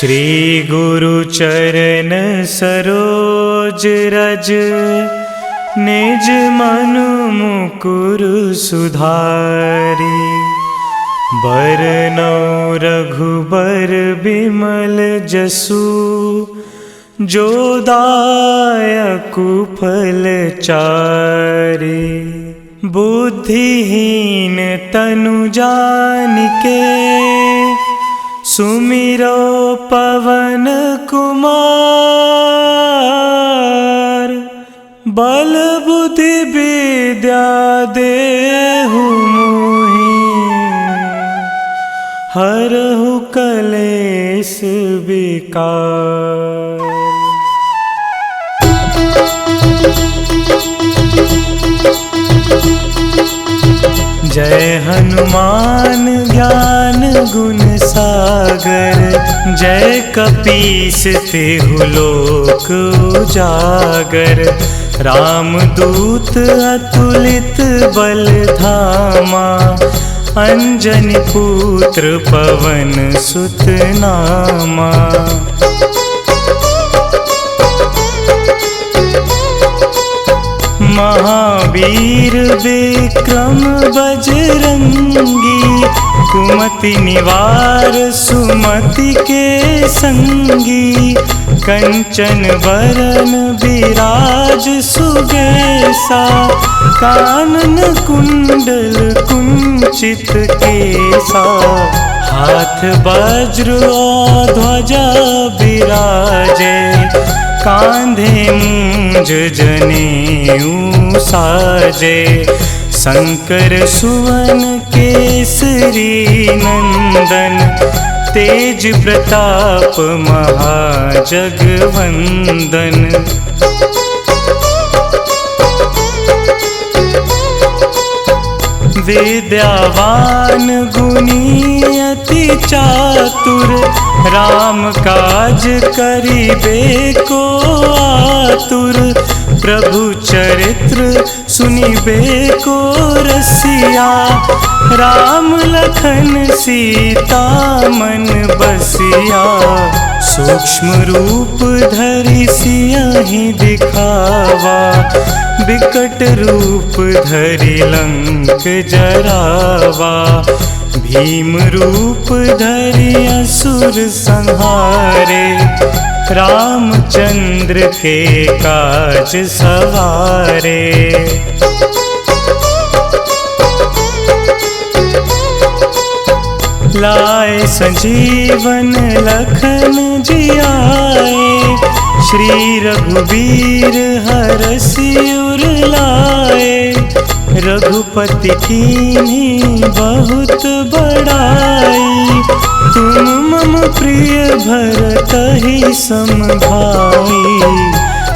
श्री गुरु चरण सरोज रज, निज मनु मुकुर सुधारी। बरनौ रघुबर बिमल जसु, जो दायकु फल चारि। बुद्धिहीन तनु जानिके, सुमिरो पवन कुमार। बल बुद्धि विद्या देहु मोहि, हरहु कलेश विकार। जय हनुमान ज्ञान गुण सागर, जय कपीस तिहु लोक उजागर। रामदूत अतुलित बल धामा, अंजनी पुत्र पवन सुत नामा। महावीर विक्रम बजरंगी, कुमति निवार सुमति के संगी। कंचन वरन विराज सुबेसा, कानन कुंडल कुंचित केसा। हाथ वज्र और ध्वजा विराजे, कांधे मूंज जनेऊ साजे। शंकर सुवन केसरी नंदन, तेज प्रताप महाजगवंदन। विद्यावान गुणी अति चातुर, राम काज करिबे को आतुर। प्रभु चरित्र सुनिबे को रसिया, राम लखन सीता मन बसिया। सूक्ष्म रूप धरि सियहि दिखावा, बिकट रूप धरि लंक जरावा। भीम रूप धरि असुर संहारे, रामचंद्र के काज सवारे। लाए संजीवन लखन जियाए, श्री रघुवीर हरषि उर लाए। रघुपति कीन्ही बहुत बड़ाई, तुम मम प्रिय भरतहि सम भाई।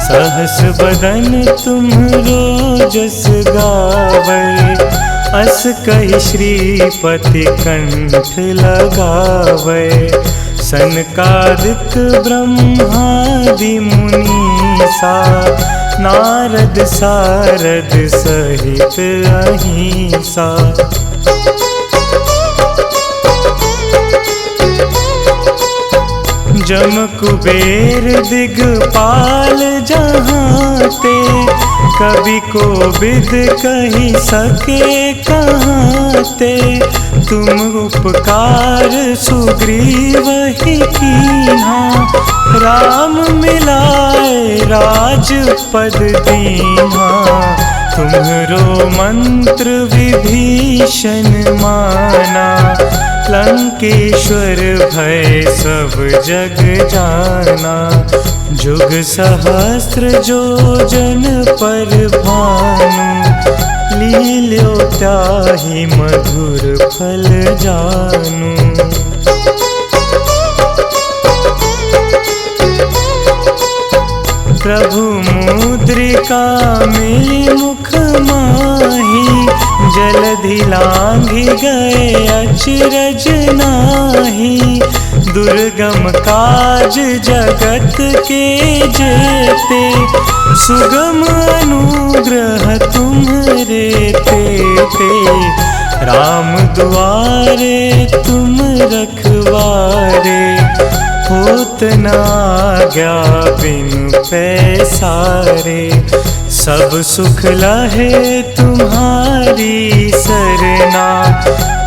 सहस बदन तुम्हरो जस गावै, अस कहि श्रीपति कंठ लगावै। सनकादिक ब्रह्मादि मुनीसा, नारद सारद सहित अहिंसा। जम कुबेर दिगपाल जहांते, कवि कोविद कहि सके कहाते। तुम उपकार सुग्रीवहि कीन्हा, राम मिलाए राजपद दीन्हा। तुम्हरो मंत्र विभीषण माना, लंकेश्वर भय सब जग जाना। जुग सहस्त्र जो जन पर भानु, लील्यो ताहि मधुर फल जानू। प्रभु मुद्रिका मिली मुख माही, जलधि लांघि गए अचरज नाही। दुर्गम काज जगत के जेते, सुगम अनुग्रह तुम्हरे तेते। राम दुआरे तुम रखवारे, होत न आज्ञा बिनु पैसारे। सब सुख लहे तुम्हारी सरना,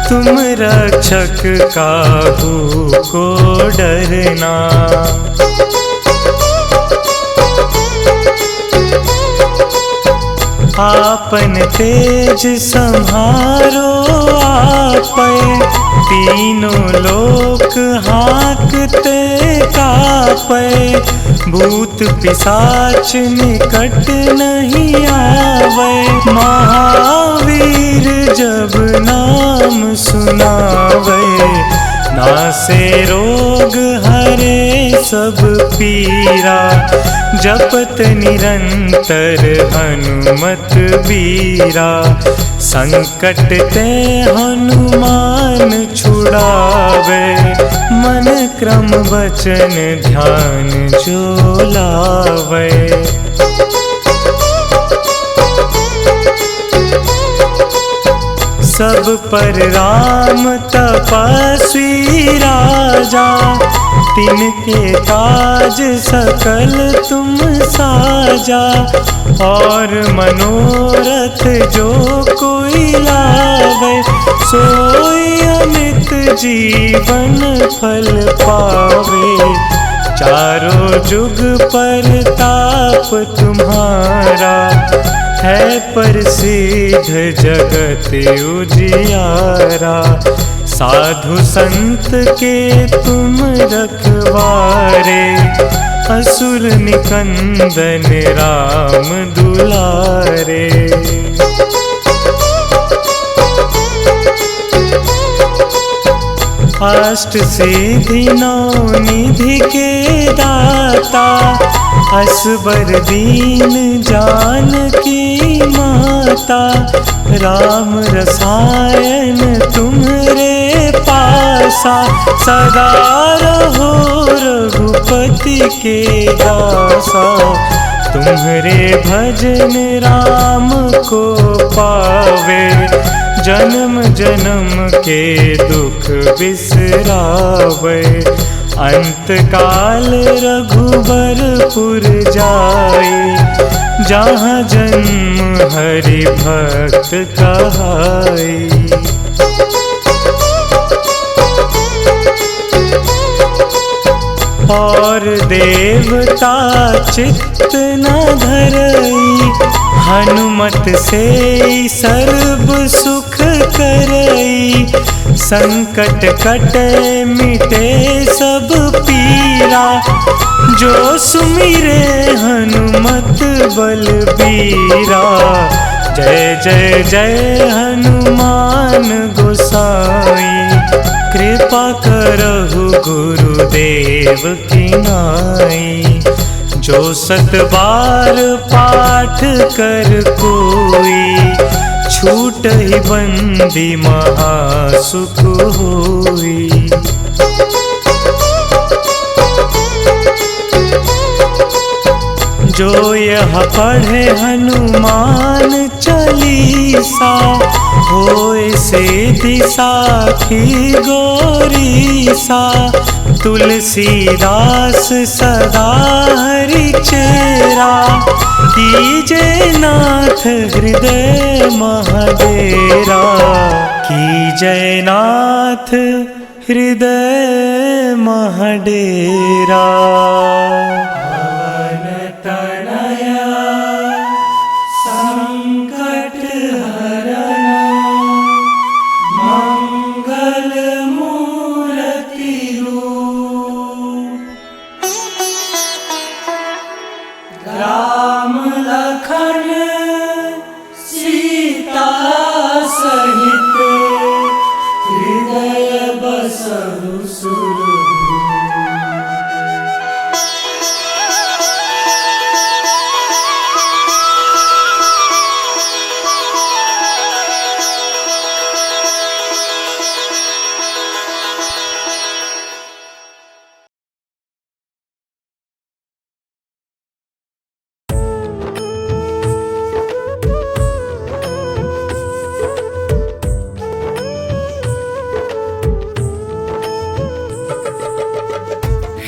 तुम रक्षक काहू को डरना। आपन तेज संहारो आपै, तीनों लोक हाँकते कापै। भूत पिशाच निकट नहीं आवे, महावीर जब नाम सुनावे। नासे रोग हरे सब पीरा, जपत निरंतर हनुमत बीरा। संकट ते हनुमान छुड़ावे, मन क्रम वचन ध्यान जो लावे। सब पर राम तपस्वी राजा, तिनके काज सकल तुम साजा। और मनोरथ जो कोई लावे, सोई अमित जीवन फल पावे। चारों जुग परताप तुम्हारा, है प्रसिद्ध जगत उजियारा। साधु संत के तुम रखवारे, असुर निकंदन राम दुलारे। अष्ट सिद्धि नौ निधि के दाता, असबर दीन जानकी माता। राम रसायन तुम्हरे पासा, सदा रहो रघुपति के दासा। तुम्हरे भजन राम को पावे, जन्म जन्म के दुख बिसरावे। अंत काल रघुबरपुर जाई, जहाँ जन्म हरि भक्त कहाई। और देवता चित्त न धरई, हनुमत से सर्व सुख करई। संकट कटे मिटे सब पीरा, जो सुमिरे हनुमत बलबीरा। जय जय जय हनुमान गोसाई, कृपा करहु गुरुदेव की नाई। जो 7 बार पाठ कर कोई, छूटहि बंदी महासुख होई। जो यह पढ़े हनुमान चालीसा, होए सिद्धि साखी गौरीसा। तुलसीदास सदा हरि चेरा, कीजे नाथ हृदय महडेरा। कीजे नाथ हृदय महडेरा। राम लखन सीता सहित, हृदय बसहु सुरभूप।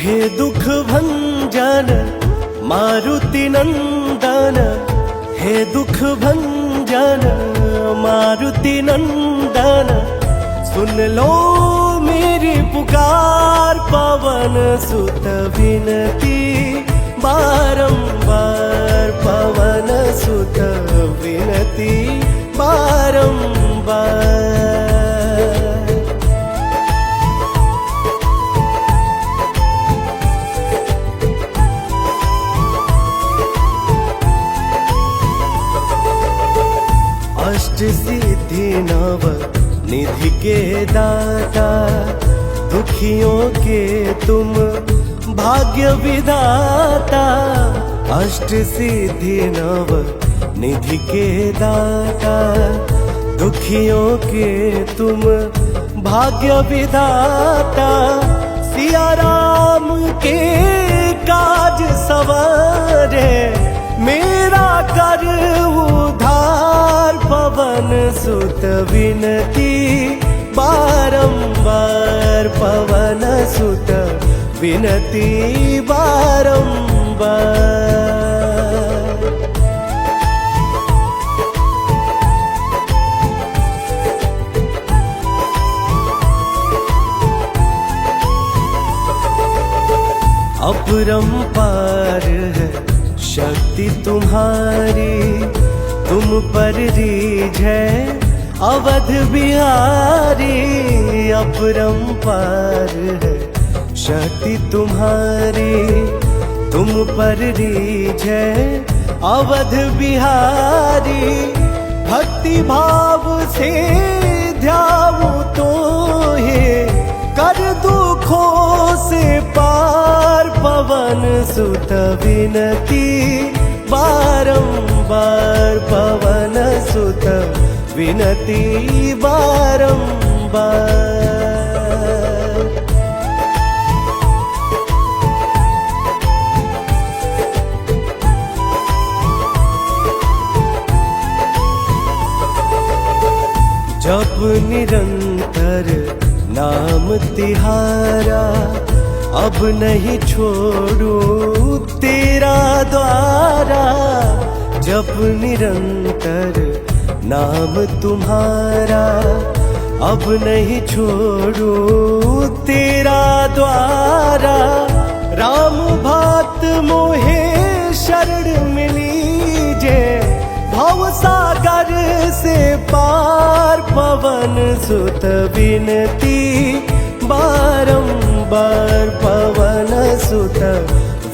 हे दुख भंजन मारुति नंदन, हे दुख भंजन मारुति नंदन, सुन लो मेरी पुकार पवन सुत विनती बारंबार, पवन सुत विनती बारंबार। अष्ट सिद्धि नव निधि के दाता, दुखियों के तुम भाग्य विधाता। अष्ट सिद्धि नव निधि के दाता, दुखियों के तुम भाग्य विधाता। सिया राम के काज सवारे, मेरा कर उधार पवन सुत विनती बारंबार, पवन सुत विनती बारंबार। अपरंपार है शक्ति तुम्हारी, तुम पर रीझ है अवध बिहारी। अपरंपार है शक्ति तुम्हारी, तुम पर रीझ है अवध बिहारी। भक्ति भाव से ध्याऊं तो हे, कर दुखों से पार पवन सुत विनती बारंबार, पवन सुत विनती बारंबार। जप निरंतर नाम तिहारा, अब नहीं छोड़ू तेरा द्वारा। जप निरंतर नाम तुम्हारा, अब नहीं छोड़ू तेरा द्वारा। राम भक्त मोहे शरण मिलीजे, भव सागर से पार पवन सुत विनती बारंबार, पवन सुत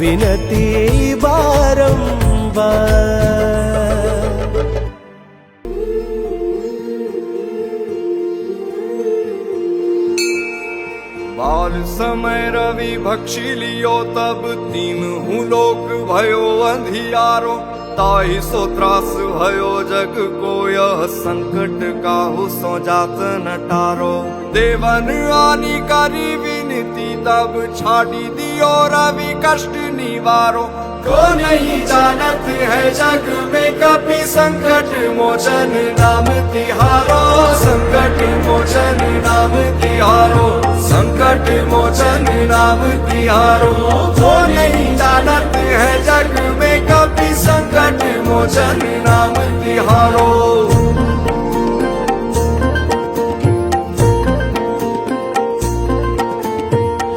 विनती बारंबार। बाल समय रवि भक्षी लियो, तब तीनहु लोक भयो अंधियारो। ताहि सो त्रास भयो जग को, यह संकट काहू सो जात न टारो। देवन आनी करी विनती, तब छाड़ी दियो रवि कष्ट निवारो। को नहीं जानत है जग में कपि, संकट मोचन नाम तिहारो। संकट मोचन नाम तिहारो, संकट मोचन नाम तिहारो। को नहीं जानत है जग में कपि, संकट मोचन नाम तिहारो।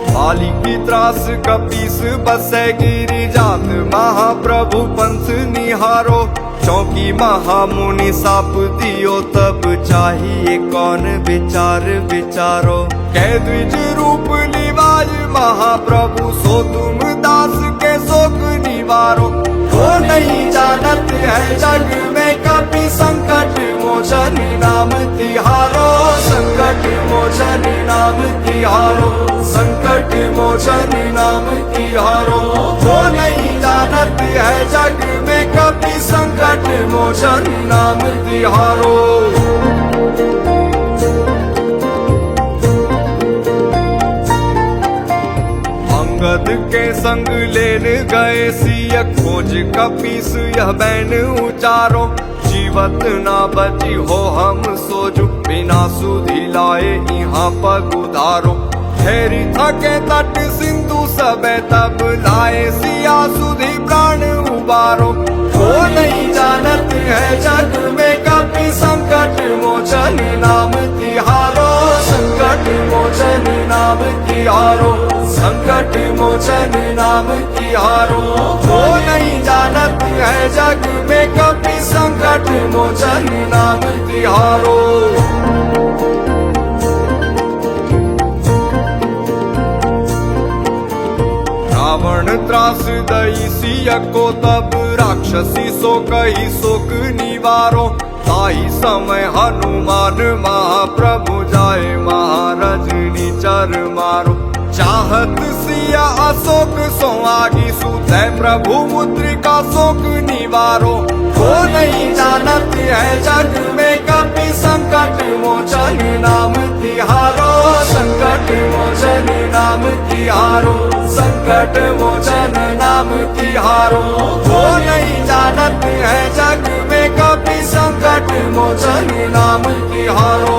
बाली की त्रास कपीस बसे गिरी जात, महाप्रभु पंथ निहारो। चौकी महामुनि साप दियो, तब चाहिए कौन विचार विचारो। कह द्विज रूप निवाज महाप्रभु, सो तुम दास के शोक निवारो। को नहीं जानत है जग में कपि, संकट मोचन नाम तिहारो। संकट मोचन नाम तिहारो, संकट मोचन नाम तिहारो। को नहीं जानत है जग में कपि, संकट मोचन नाम तिहारो। अंगद के संग लेन गए सिय, खोज कपीस यह बैन उचारो। जीवत ना बची हो हम सोजु, बिना सुधि लाए यहाँ पग उधारो। ठहरी थके तट सिंधु सबे तब लाए सिया सुधी प्राण उबारो। वो नहीं जानत है जग में कभी संकट मोचन नाम तिहारो, संकट मोचन नाम तिहारो, संकट मोचन नाम तिहारो। वो नहीं जानत है जग में कभी संकट मोचन नाम तिहारो। रावण त्रास दई सिया को तब राक्षसी सो कही शोक निवारो। ताई समय हनुमान महाप्रभु जाए महारजनी चर मारो। चाहत सिया अशोक सो आगी सुते प्रभु मुद्रिका शोक निवारो। वो नहीं जानत है जग में कभी संकट मोचन नाम तिहारो, संकट मोचन नाम तिहारो, संकट मोचन नाम तिहारो। वो नहीं जानत है जग में कभी संकट मोचन नाम तिहारो।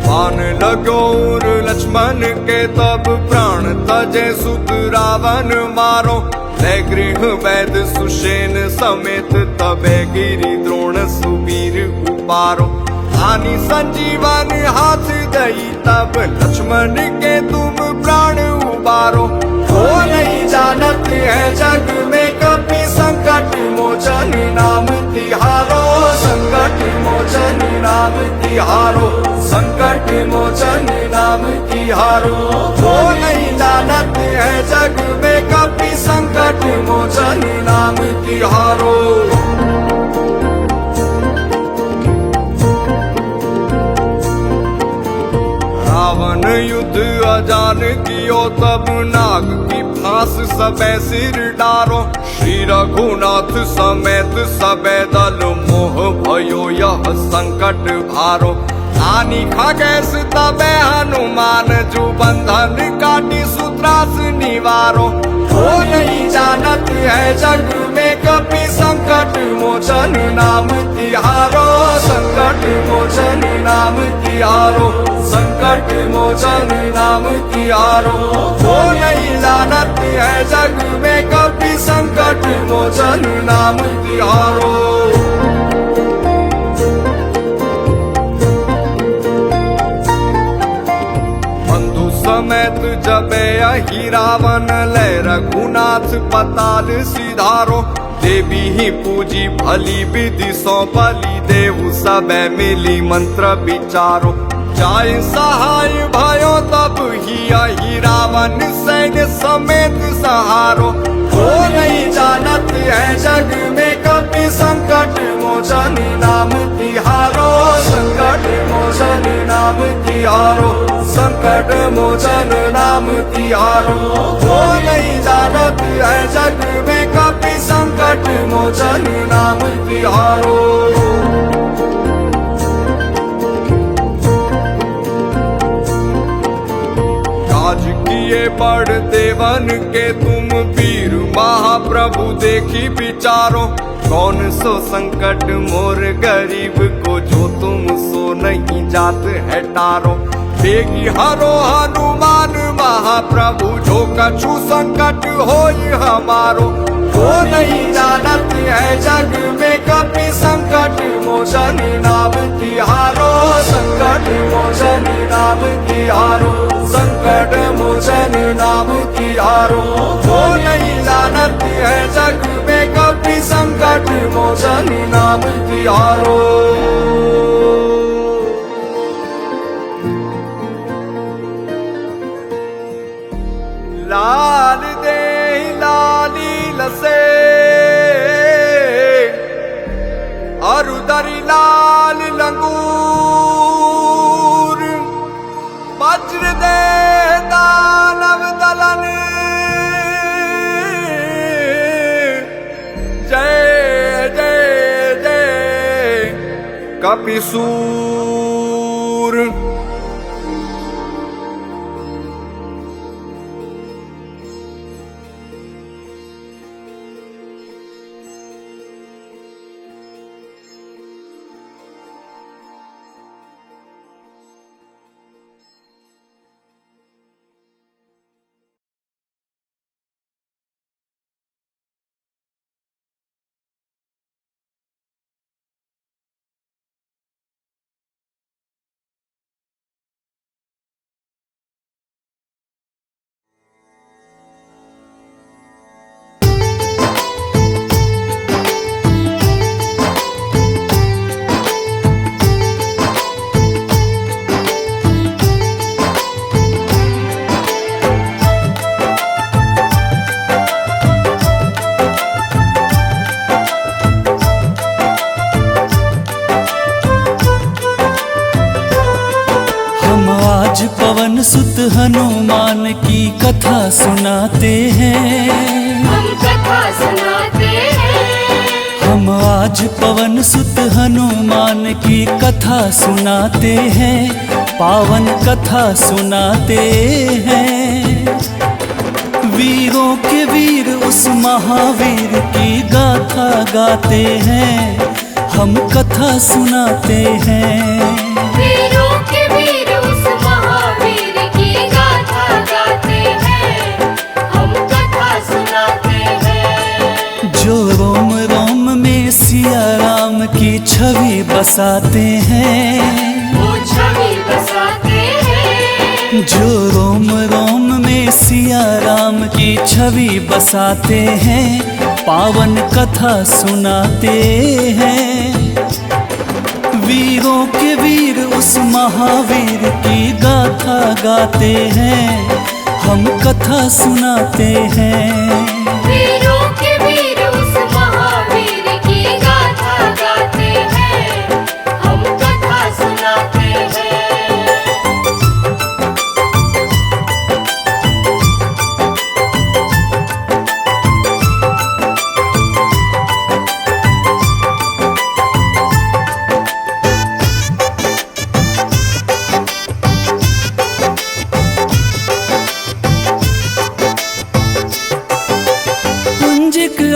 बाण लगोर लक्ष्मण के तब प्राण तजे सुत रावण मारो। ले गृह वैद सुषेण समेत तबे गिरि द्रोण सुवीर उपारो। आनी संजीवन हाथ दई तब लक्ष्मण के तुम प्राण उबारो। वो नहीं जानत है जग में कभी संकट मोचन नाम तिहारो, संकट मोचन नाम तिहारो, संकट मोचन नाम तिहारो। वो नहीं जानत है जग में कभी संकट मोचन नाम तिहारो। रावण युद्ध अजान कियो तब नाग की फांस सबे सिर डारो। श्री रघुनाथ समेत सबे दल मोह भयो यह संकट भारो। आनी खगेश तबे हनुमान जू बंधन काटी सूत्रास निवारो। वो नहीं जानत है जग में कभी संकट मोचन नाम तिहारो, संकट मोचन नाम तिहारो, संकट मोचन नाम तिहारो। वो नहीं जानत है जग में कभी संकट मोचन नाम तिहारो। समेत जबे अहि रावण ले रघुनाथ पताल सिधारो। देवी ही पूजी भली विधि सौ बलि देहु सबे मिली मंत्र विचारो। जाय सहाय भयो तब ही अहि रावण सैन्य समेत सहारो। वो नहीं जानत है जग में कभी संकट मोचन नाम तिहारो, संकट मोचन नाम तिहारो, संकट मोचन नाम तिहारो। वो नहीं जानत है जग में कभी संकट मोचन नाम तिहारो। काज किए बड़ देवन के तुम वीर महाप्रभु देखी विचारो। कौन सो संकट मोर गरीब को जो तुम सो नहीं जात है टारो। बेगी हरो हनुमान महाप्रभु जो कछु संकट होई हमारो। वो नहीं जानत है जग में कभी संकट मोचन नाम तिहारो, संकट मोचन नाम तिहारो, संकट मोचन नाम तिहारो। वो नहीं जानत है जग में कभी संकट मोचन नाम तिहारो। लाल दे लाली लसे अरुदरी लाल लंगूर। वज्र दे दानव दलन जय जय जय कपिसूर। आज पवन सुत हनुमान की कथा सुनाते हैं। हम कथा सुनाते हैं। हम आज पवन सुत हनुमान की कथा सुनाते हैं, पावन कथा सुनाते हैं। वीरों के वीर उस महावीर की गाथा गाते हैं, हम कथा सुनाते हैं। वीरों के वीर उस महावीर की गाथा गाते हैं, हम कथा सुनाते हैं। जो रोम रोम में सिया राम की छवि बसाते हैं, वो छवि बसाते हैं। जो रोम रोम में सिया राम की छवि बसाते हैं, पावन कथा सुनाते हैं। वीरों के वीर उस महावीर की गाथा गाते हैं, हम कथा सुनाते हैं। वीरों के वीर उस महावीर की गाथा गाते हैं, हम कथा सुनाते हैं।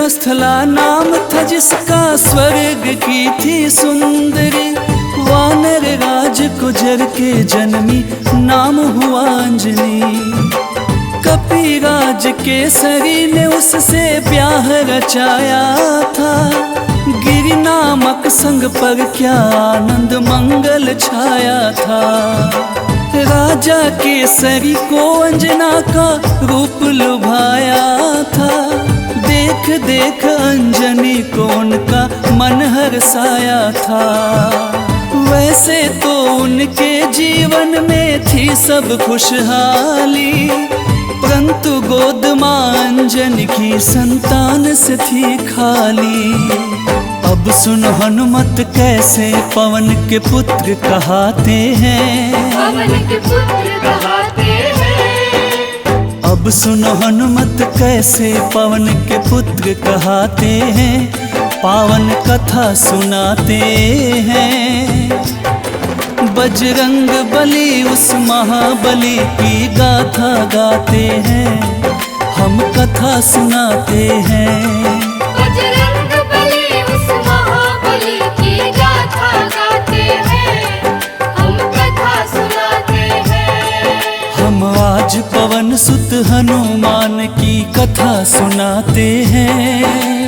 स्थला नाम था जिसका, स्वर्ग की थी सुंदरी। वानर राज गुजर के जन्मी, नाम हुआ अंजनी। कपिराज केसरी ने उससे ब्याह रचाया था, गिरि नामक संग पर क्या आनंद मंगल छाया था। राजा केसरी को अंजना का रूप लुभाया था, देख देख अंजनी को उनका मन हर्षाया था। वैसे तो उनके जीवन में थी सब खुशहाली, परंतु गोद मां अंजनी की संतान से थी खाली। अब सुन हनुमत कैसे पवन के पुत्र कहाते हैं, पवन के पुत्र कहाते हैं। अब सुनो हनुमत कैसे पवन के पुत्र कहाते हैं, पावन कथा सुनाते हैं। बजरंग बली उस महाबली की गाथा गाते हैं, हम कथा सुनाते हैं। बजरंग बली उस महाबली की गाथा गाते हैं, हम कथा सुनाते हैं। हम आज पवन सुत हनुमान की कथा सुनाते हैं।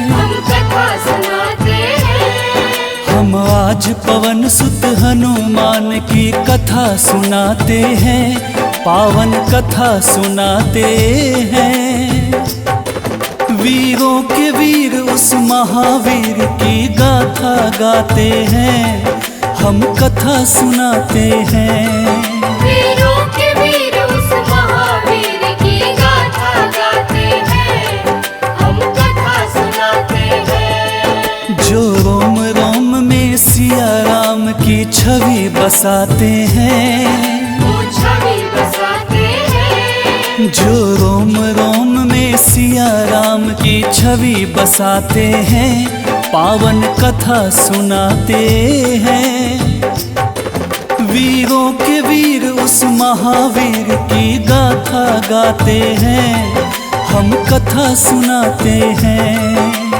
हम कथा सुनाते हैं। हम आज पवन सुत हनुमान की कथा सुनाते हैं, पावन कथा सुनाते हैं। वीरों के वीर उस महावीर की गाथा गाते हैं, हम कथा सुनाते हैं। वीरों के वीर उस महावीर की गाथा गाते हैं, हम कथा सुनाते हैं। जो रोम रोम में सिया राम की छवि बसाते हैं, वो छवि बसाते हैं। जो रोम रोम में सिया राम की छवि बसाते हैं, पावन कथा सुनाते हैं। वीरों के वीर उस महावीर की गाथा गाते हैं, हम कथा सुनाते हैं।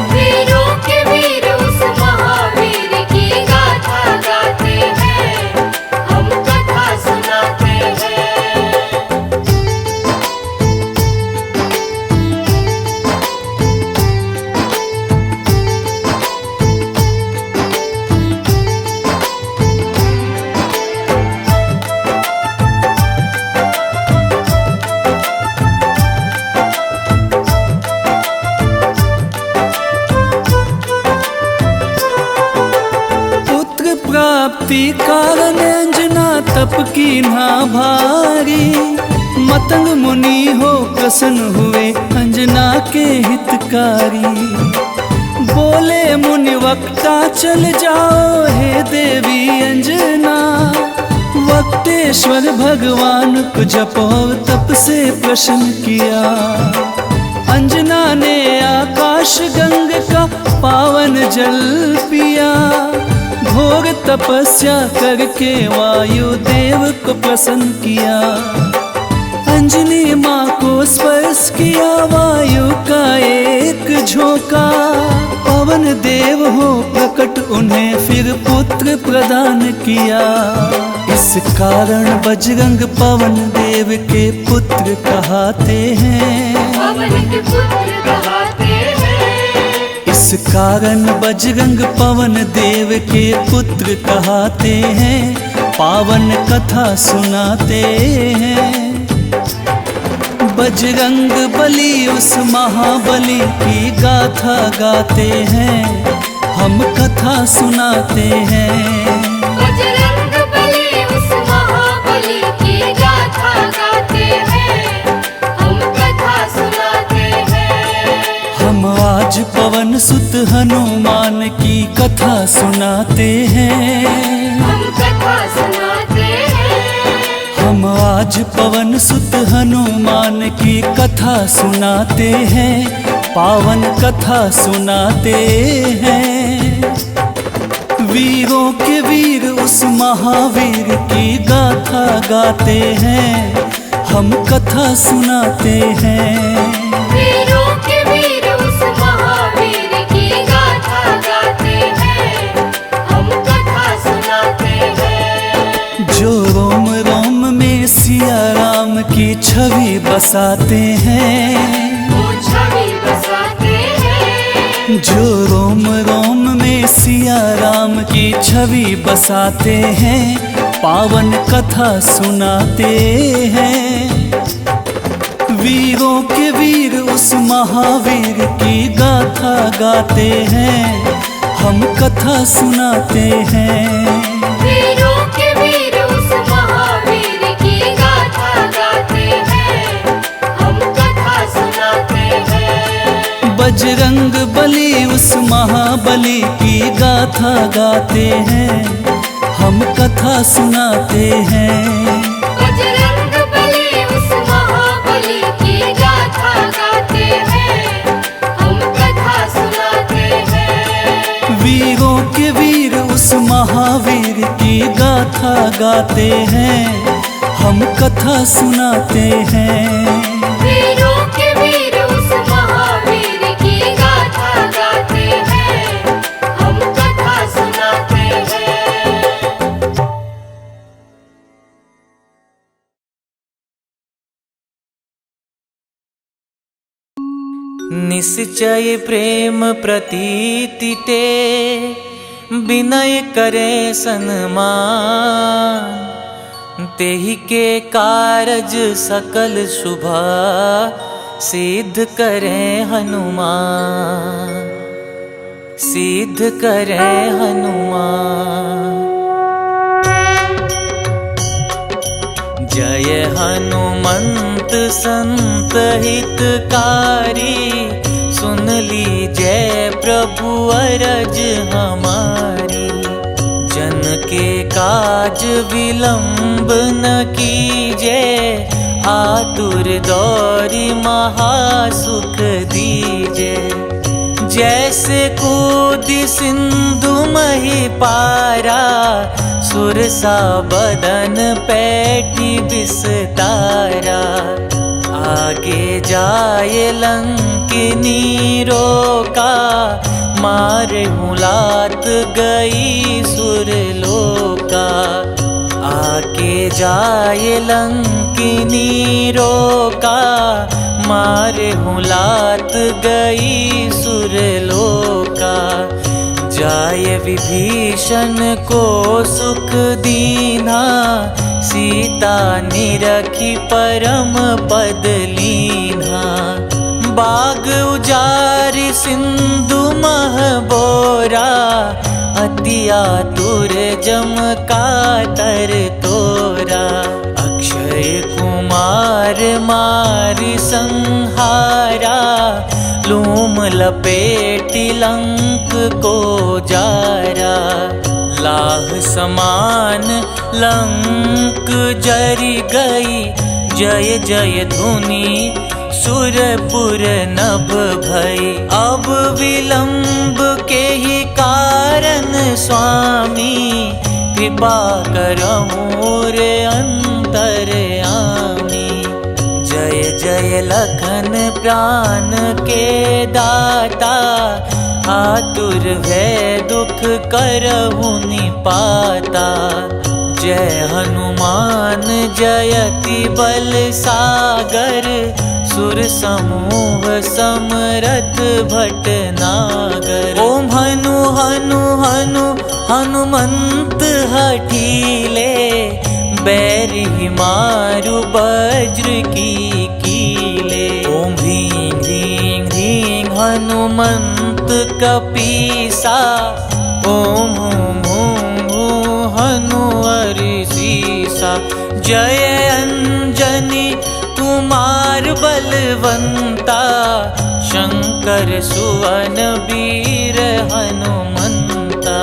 वीरों के वीर उस महावीर की गाथा गाते हैं, हम कथा सुनाते हैं। प्राप्ति कारण अंजना तप की ना भारी। मतंग मुनि हो प्रसन्न हुए अंजना के हितकारी। बोले मुनि वक्ता चल जाओ हे देवी अंजना, वक्तेश्वर ईश्वर भगवान को जप और तप से प्रसन्न किया। अंजना ने आकाश गंग का पावन जल पिया। घोर तपस्या करके वायु देव को प्रसन्न किया। अंजनी माँ को स्पर्श किया वायु का एक झोंका। पवन देव हो प्रकट उन्हें फिर पुत्र प्रदान किया। इस कारण बजरंग पवन देव के पुत्र कहते हैं। पवन के पुत्र कहते हैं। इस कारण बजरंग पवन देव के पुत्र कहते हैं। पावन कथा सुनाते हैं। बजरंग बली उस महाबली की गाथा गाते हैं। हम कथा सुनाते हैं। बजरंग बली उस महाबली की गाथा गाते हैं। हम कथा सुनाते हैं। हम आज पवन सुत हनुमान की कथा सुनाते हैं। हम कथा सुनाते हैं। हम आज पवन सुत हनुमान की कथा सुनाते हैं। पावन कथा सुनाते हैं। वीरों के वीर उस महावीर की गाथा गाते हैं। हम कथा सुनाते हैं। वीरों के वीर उस महावीर की गाथा गाते हैं। हम कथा सुनाते हैं। जो रोम रोम में सिया राम की छवि बसाते हैं। वो छवि बसाते हैं। जो रोम रोम में सिया राम की छवि बसाते हैं। पावन कथा सुनाते हैं। वीरों के वीर उस महावीर की गाथा गाते हैं। हम कथा सुनाते हैं। वीरों के वीर उस महावीर की गाथा गाते हैं। हम कथा सुनाते हैं। बजरंग बली उस महाबली की गाथा गाते हैं। हम कथा सुनाते हैं। बजरंग बली उस महाबली की गाथा गाते हैं। हम कथा सुनाते हैं। वीरों के वीर उस महावीर की गाथा गाते हैं। हम कथा सुनाते हैं। वीरों के वीर उस महावीर की गाथा गाते हैं। हम कथा सुनाते हैं। निश्चय प्रेम प्रतीति ते विनय करे सन्मान। तेहि के कारज सकल शुभा सिद्ध करे हनुमान। सिद्ध करे हनुमान। जय हनुमंत संत हितकारी। सुन लीजय प्रभु अरज हमारी। जन के काज विलंब न कीजे। आतुर दौरी महासुख दीजे। जैसे कूदी सिंधु मही पारा। सुरसा बदन पैठी विस्तारा। आगे जाए लंकिनी रोका। मारे मुलात गई सुरलोका। आगे जाए लंकिनी रोका। मारे मुलात गई सुरलोका। जाय विभीषण को सुख दीना। सीता निरखी परम पद लीना। बाग उजारि सिंधु मह बोरा। अति आतुर जम कातर तोरा। अक्षय कुमार मारि संहारा। लूम लपेटि लंक को जारा। लाह समान लंक जरी गई, जय जय धुनि सुरपुर नभ भई। अब विलंब के ही कारण स्वामी, कृपा करहु रे अंतरयामी। जय जय लखन प्राण के दाता, आतुर भय दुख करहु निपाता। जय हनुमान जयति बल सागर, सुर समूह समरथ भटनागर। ओम हनु हनु हनु हनुमंत हठीले, बैरि मारु वज्र की कीले। ओम ह्रीं ह्रीं ह्रीं हनुमंत कपीसा, ओम हूं हूं हूं हनु हरिसीसा। जय अंजनी कुमार बलवंता, शंकर सुवन वीर हनुमंता।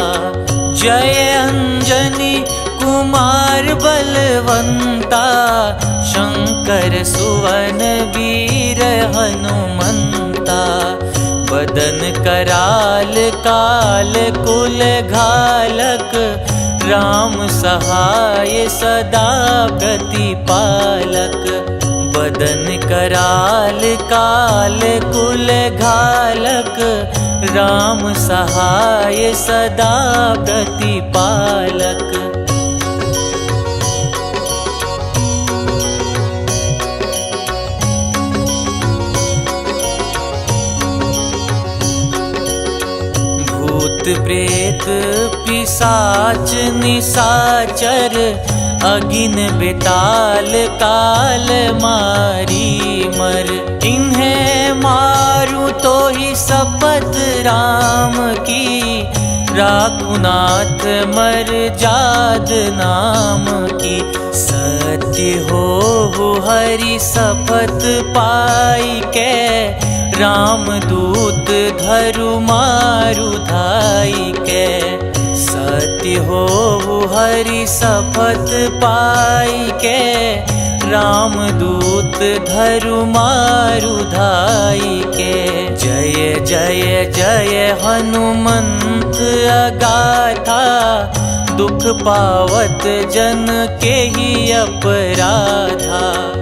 जय अंजनी कुमार बलवंता, शंकर सुवन वीर हनुमंता। बदन कराल काल कुल घालक, राम सहाय सदा प्रतिपालक। बदन कराल काल कुल घालक, राम सहाय सदा प्रतिपालक। भूत प्रेत पिशाच निशाचर, अगिन बेताल काल मारी मर। इन्हें मारू तो ही शपथ राम की, राखुनाथ मर जाद नाम की। सत्य हो हरि शपथ पाई के, राम दूत धरु मारु धाई के। सत्य हो हरि शपथ पाई के, राम दूत धरु मारु धाई के। जय जय जय हनुमंत अगाथा, दुख पावत जन के ही अपराधा।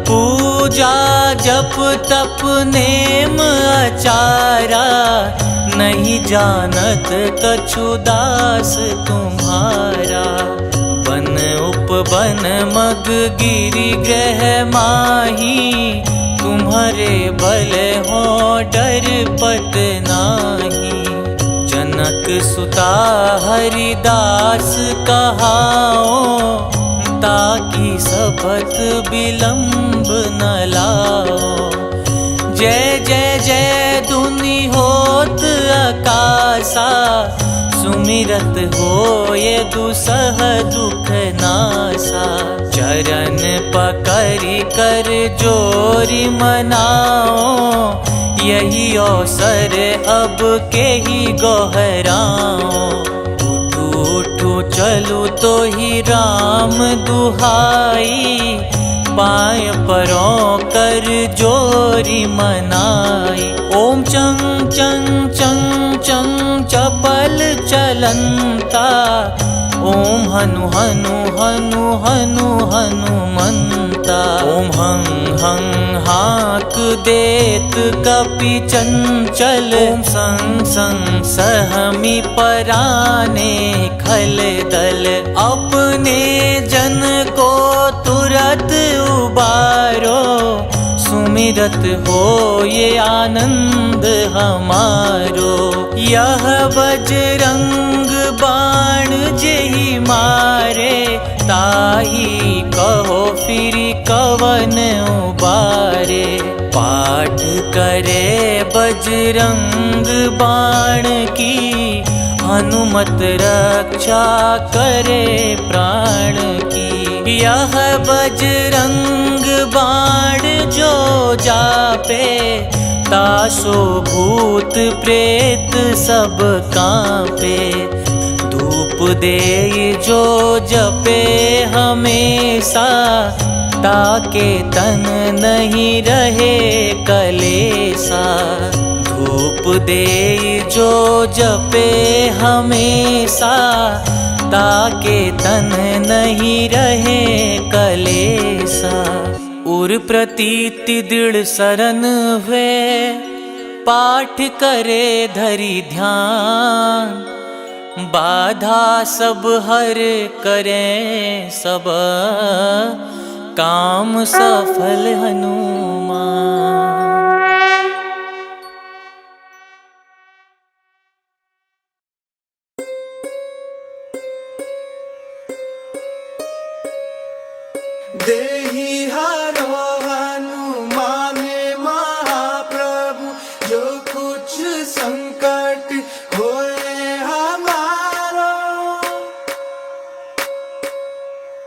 पूजा जप तप नेम आचारा, नहीं जानत कछु दास तुम्हारा। बन उपवन मग गिरि ग्रह माही, तुम्हारे बल हो डर पत नाही। जनक सुता हरिदास कहाओ, ताकि शपथ विलंब न लाओ। जय जय जय धुनि होत आकाशा, सुमिरत हो ये दुसह दुख नासा। चरण पकड़ि कर जोरि मनाओ, यही अवसर अब के ही गोहराओ। उठू उठू चलू तो ही राम दुहाई, पाय परों कर जोरी मनाई। ओम चंग चंग चंग चंग चपल चलंता, ओम हनु हनु हनु हनु हनुमंता। ओम हं हं हाक देत कपि चंचल, ओम संग संग सहमी पराने खल दल। अपने जन को तुरत उबारो, सुमिरत हो ये आनंद हमारो। यह बजरंग बाण जेहि मारे, ताही कहो फिर कवन उबारे। पाठ करे बजरंग बाण की, हनुमत रक्षा करे प्राण की। यह बजरंग बाण जो जापे, तासो भूत प्रेत सब कांपे। धूप देई जो जपे हमेशा, ताके तन नहीं रहे कलेसा। धूप देई जो जपे हमेशा, ताके तन नहीं रहे कलेसा। उर प्रतीति दृढ़ सरन हुए, पाठ करे धरि ध्यान। बाधा सब हर करे सब, काम सफल हनुमान। देहि हरो हनुमान महाप्रभु, जो कुछ संकट होए हमारो।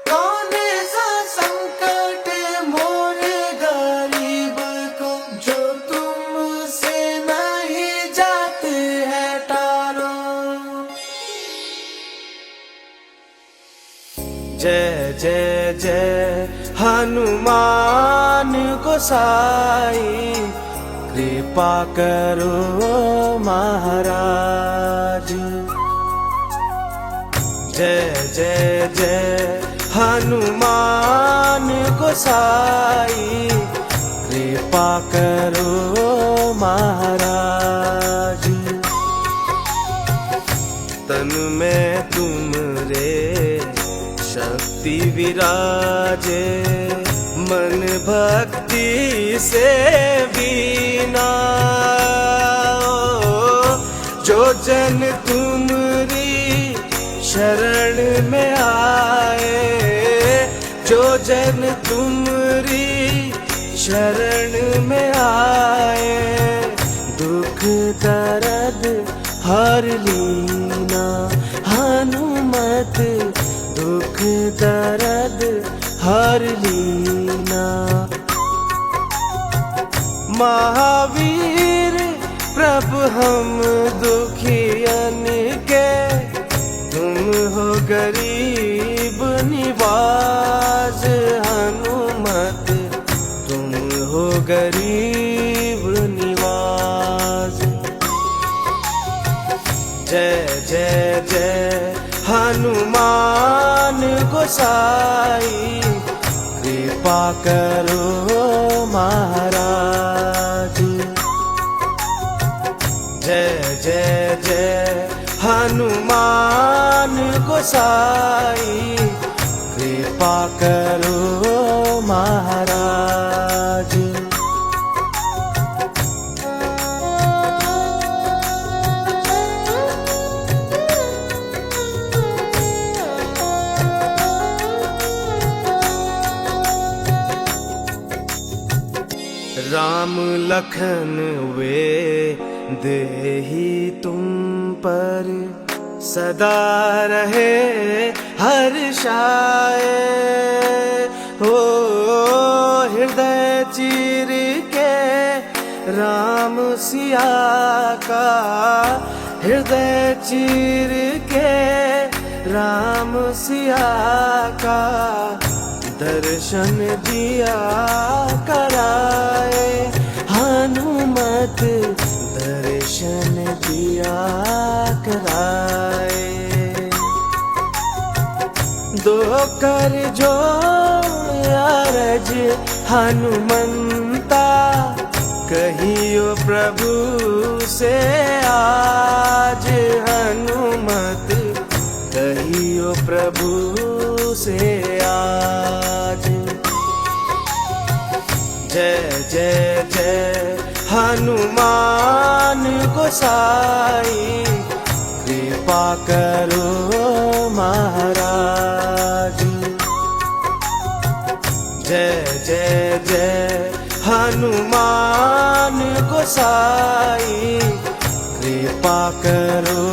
कौन सा संकट मोरे गरीब को, जो तुमसे नहीं जाते है टारो। जय जय जय हनुमान गोसाई, कृपा करो महाराज। जय जय जय हनुमान गोसाई, कृपा करो महाराज। तन में तुमरे शक्ति विराजे, मन भक्ति से बीना। जो जन तुमरी शरण में आए, जो जन तुमरी शरण में आए, दुख दर्द हर लीना। हनुमत दुख दर्द हर लीना। महावीर प्रभु हम दुखियन के, तुम हो गरीब निवाज। हनुमत तुम हो गरीब निवाज। जय जय जय हनुमान गोसाई, कृपा करो महाराज। जय जय जय हनुमान गोसाई, कृपा करो महाराज। राम लखन वे देहि तुम पर, सदा रहे हर्षाए। हो हृदय चीर के राम सिया का, हृदय चीर के राम सिया का, दर्शन दिया कराए। हनुमत दर्शन दिया कराए। दो कर जो अरज हनुमंता, कहियो प्रभु से आज। हनुमत कहियो प्रभु से आज। जय जय जय हनुमान गोसाई, कृपा करो महाराज। जय जय जय हनुमान गोसाई, कृपा करो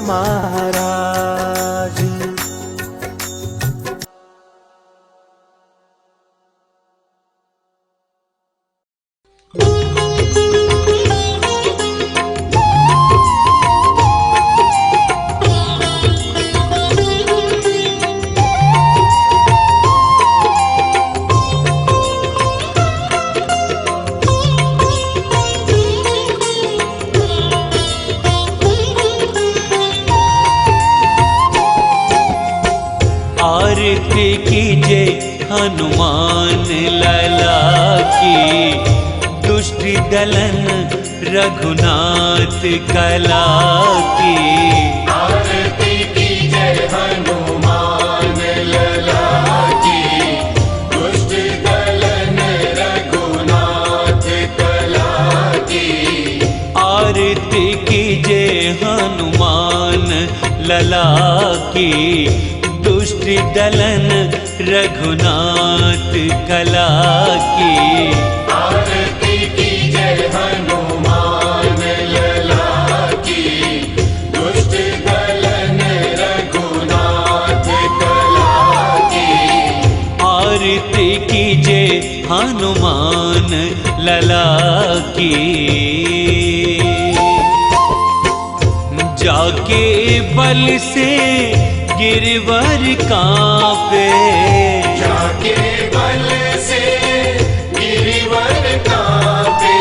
महाराज। आरती कीजे हनुमान लला की, दुष्ट दलन रघुनाथ कला की। आरती कीजे हनुमान लला की, दुष्ट दलन रघुनाथ कला की। आरती कीजे हनुमान लला की, दुष्ट दलन रघुनाथ कला की। आरती कीजे हनुमान लला की, दुष्ट दलन रघुनाथ कला की। आरती कीजे हनुमान लला की। जाके बल से गिरवर कांपे, जाके बल से गिरवर कांपे।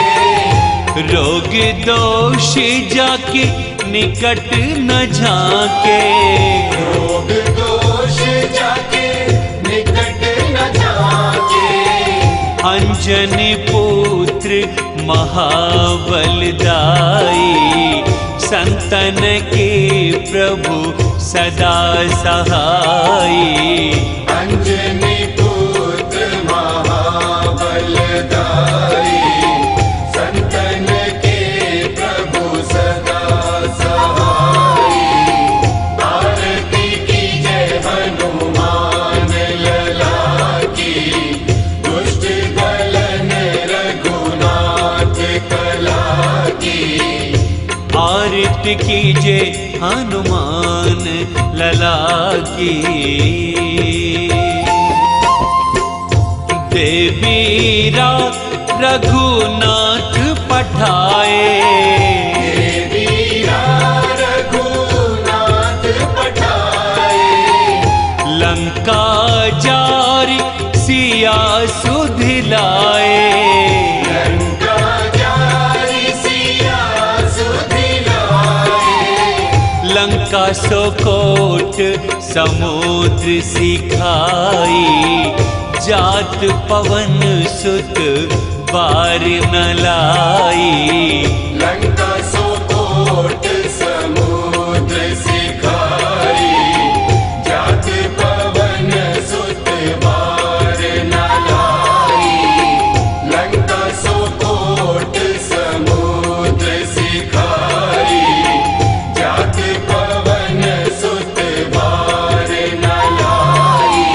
रोग दोष जाके निकट न झाके, रोग दोष जाके निकट न झाके। अंजनी पुत्र महाबलदाई, संतन के प्रभु सदा सहाई। अंजनी पुत्र महाबलदाई, संतन के प्रभु सदा सहाई। आरती कीजे हनुमान लला की, दुष्ट दलन रघुनाथ कला की। आरती कीजे हनुमान लला की। देवीरा रघुनाथ पठाए, देवीरा रघुनाथ पठाए। लंका जारी सिया सुधिलाए, लंका जारी सिया सुधिलाए। लंका सोकोट समुद्र सिखाई, जात पवन सुत बार न लाई। लंका सोकोट समुद्र सिखाई, जात पवन सुत बार न लाई। लंका सोकोट समुद्र सिखाई, जात पवन सुत बार न लाई।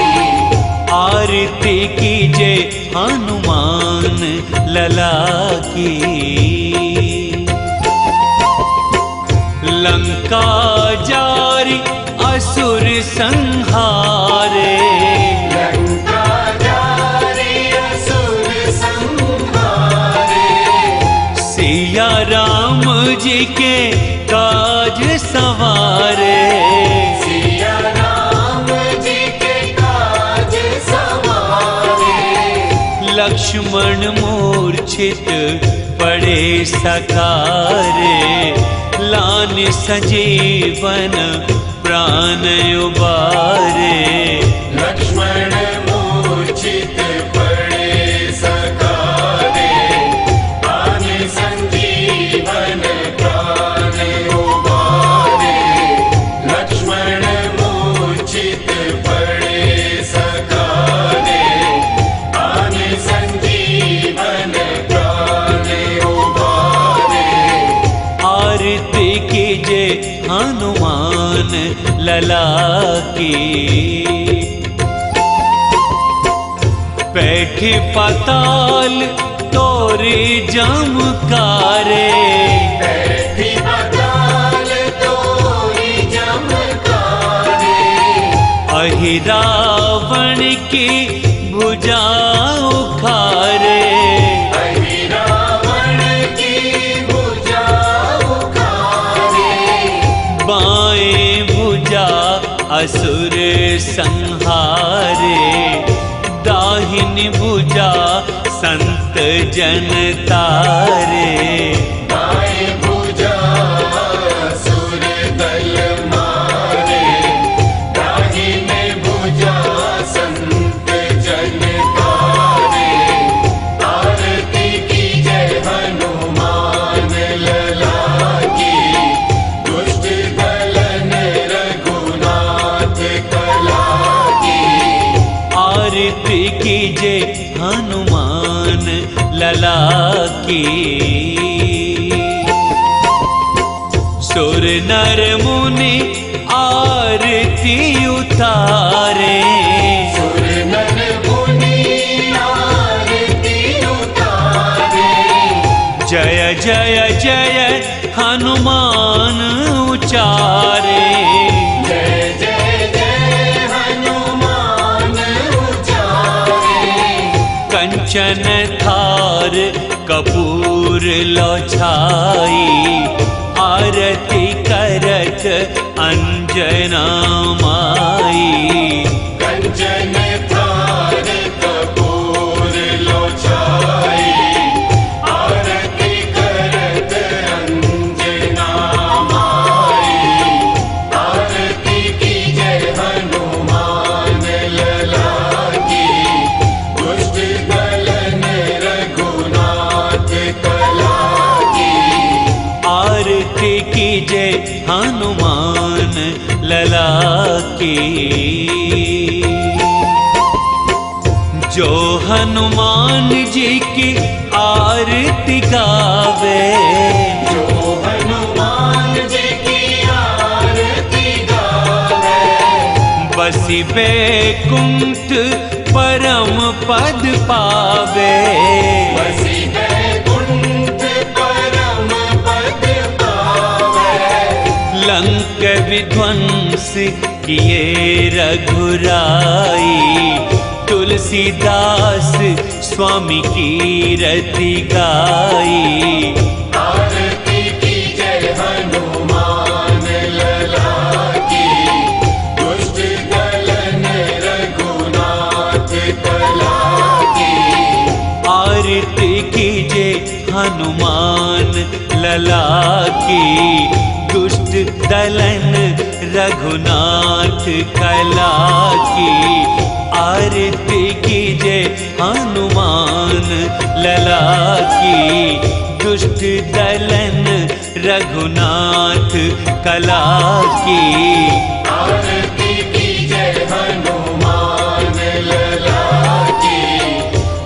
आरती कीजे हनुमान लला की। लंका जारी असुर संहारे, लंका जारी असुर संहारे। सिया राम जी के काज सवारे, सिया राम जी के काज सवारे। लक्ष्मण मूर्छित पड़े सकारे, लान संजीवन प्राण उबारे। लक्ष्मण मूर्छित पड़े सकारे, प्राण संजीवन प्राण उबारे। लक्ष्मण मूर्छित पड़े सकारे, प्राण संजीवन प्राण उबारे। आरती कीजे हनुमान लला की। बैठे पाताल तोरे जमकारे, बैठी पाताल तोरी जमकारे। अहि रावण की भुजा उखारे, अहि रावण की भुजा उखारे। बाएं भुजा असुर संहारे, दाहिनी भुजा संत जन तारे। दाएं भुजा असुर दल मारे, दाहिने भुजा कीजे हनुमान लला की। सुर नर मुनि आरती उतारे, सुर नर मुनि आरती उतारे। जय जय जय हनुमान उचारे। जय जय जय हनुमान उचारे। कंचन थार कपूर लो छाई, आरती करत अंजना माई। कंचन थार कपूर लो छाई, आरती करत अंजना माई। आरती कीजे हनुमान लला की, दुष्ट दलन रघुनाथ कला की। आरती कीजे हनुमान लला की। जो हनुमान जी की आरती गावे, जो हनुमान जी की आरती गावे। बसी बैकुंठ परम पद पावे। बसी बैकुंठ परम पद पावे। लंक विध्वंस किए रघुराई, तुलसीदास स्वामी की रति गाई। आरती कीजे हनुमान लला की, दुष्ट दलन रघुनाथ कला की। आरती कीजे हनुमान लला की, दुष्ट दलन रघुनाथ कला की। आरती कीजे हनुमान लला की, दुष्ट दलन रघुनाथ कला की। आरती कीजे हनुमान लला की,